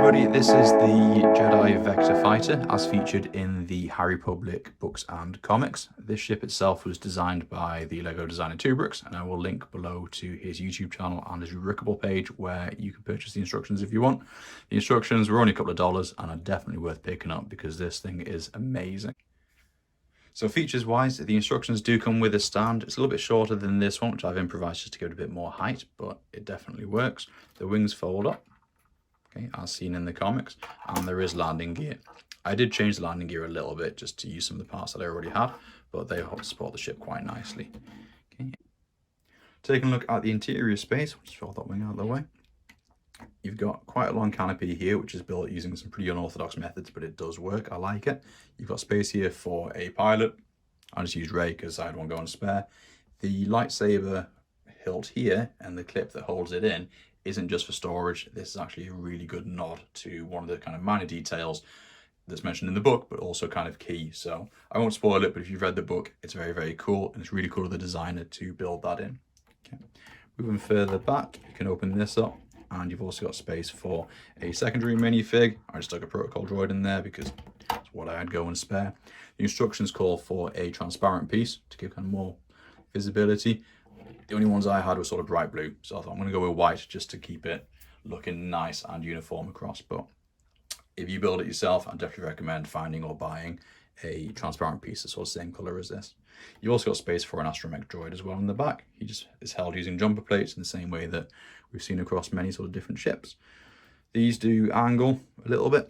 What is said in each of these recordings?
everybody, this is the Jedi Vector Fighter as featured in the High Republic books and comics. This ship itself was designed by the LEGO designer 2Bricks, and I will link below to his YouTube channel and his Rebrickable page where you can purchase the instructions if you want. The instructions were only a couple of dollars and are definitely worth picking up because this thing is amazing. So features wise, the instructions do come with a stand. It's a little bit shorter than this one, which I've improvised just to give it a bit more height, but it definitely works. The wings fold up, okay, as seen in the comics, and there is landing gear. I did change the landing gear a little bit just to use some of the parts that I already had, but they help support the ship quite nicely. Okay. Taking a look at the interior space, we'll just fold that wing out of the way. You've got quite a long canopy here, which is built using some pretty unorthodox methods, but it does work. I like it. You've got space here for a pilot. I just used Ray because I had one going spare. The lightsaber hilt here and the clip that holds it in isn't just for storage. This is actually a really good nod to one of the kind of minor details that's mentioned in the book, but also kind of key. So I won't spoil it, but if you've read the book, it's very, very cool. And it's really cool of the designer to build that in. Okay. Moving further back, you can open this up. And you've also got space for a secondary minifig. I just stuck a protocol droid in there because it's what I had going spare. The instructions call for a transparent piece to give kind of more visibility. The only ones I had were sort of bright blue, so I thought I'm going to go with white just to keep it looking nice and uniform across. But if you build it yourself, I'd definitely recommend finding or buying a transparent piece that's sort of the same color as this. You've also got space for an astromech droid as well in the back. He just is held using jumper plates in the same way that we've seen across many sort of different ships. These do angle a little bit,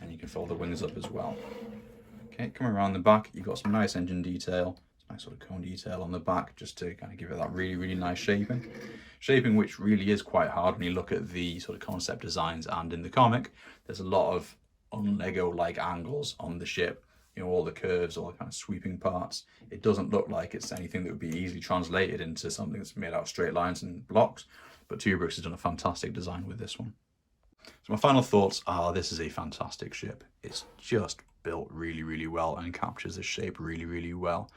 and you can fold the wings up as well. Okay, coming around the back, you've got some nice engine detail, some nice sort of cone detail on the back, just to kind of give it that really, really nice shaping. Shaping which really is quite hard when you look at the sort of concept designs, and in the comic, there's a lot of un-Lego-like angles on the ship. You know, all the curves, all the kind of sweeping parts. It doesn't look like it's anything that would be easily translated into something that's made out of straight lines and blocks, but 2Bricks has done a fantastic design with this one. So my final thoughts are, this is a fantastic ship. It's just built really, really well and captures the shape really, really well.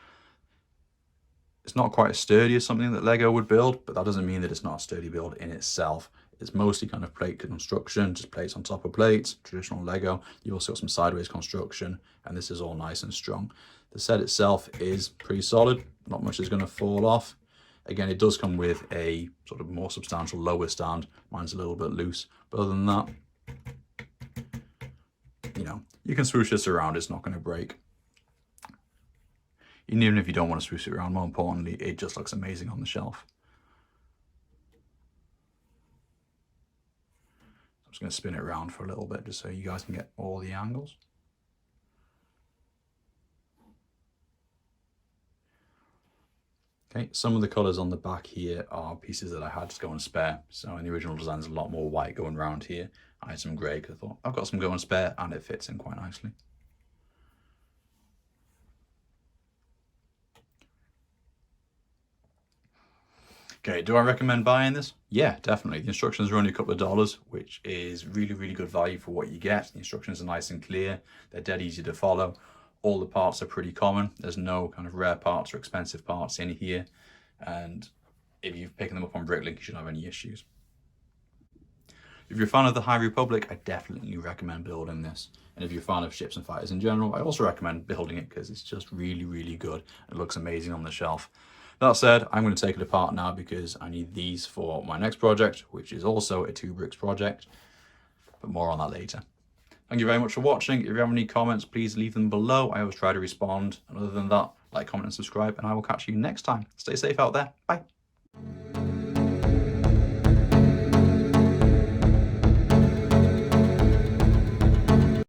It's not quite as sturdy as something that Lego would build, but that doesn't mean that it's not a sturdy build in itself. It's mostly kind of plate construction, just plates on top of plates, traditional Lego. You've also got some sideways construction, and this is all nice and strong. The set itself is pretty solid. Not much is going to fall off. Again, it does come with a sort of more substantial lower stand. Mine's a little bit loose, but other than that, you know, you can swoosh this around. It's not going to break. And even if you don't want to swoosh it around, more importantly, it just looks amazing on the shelf. I'm just going to spin it around for a little bit just so you guys can get all the angles. Okay, some of the colours on the back here are pieces that I had just going spare. So in the original design, there's a lot more white going around here. I had some grey because I thought I've got some going spare and it fits in quite nicely. Okay, do I recommend buying this? Yeah, definitely. The instructions are only a couple of dollars, which is really, really good value for what you get. The instructions are nice and clear. They're dead easy to follow. All the parts are pretty common. There's no kind of rare parts or expensive parts in here. And if you've picked them up on Bricklink, you shouldn't have any issues. If you're a fan of the High Republic, I definitely recommend building this. And if you're a fan of ships and fighters in general, I also recommend building it because it's just really, really good. It looks amazing on the shelf. That said, I'm going to take it apart now because I need these for my next project, which is also a 2Bricks project, but more on that later. Thank you very much for watching. If you have any comments, please leave them below. I always try to respond. And other than that, like, comment, and subscribe, and I will catch you next time. Stay safe out there. Bye.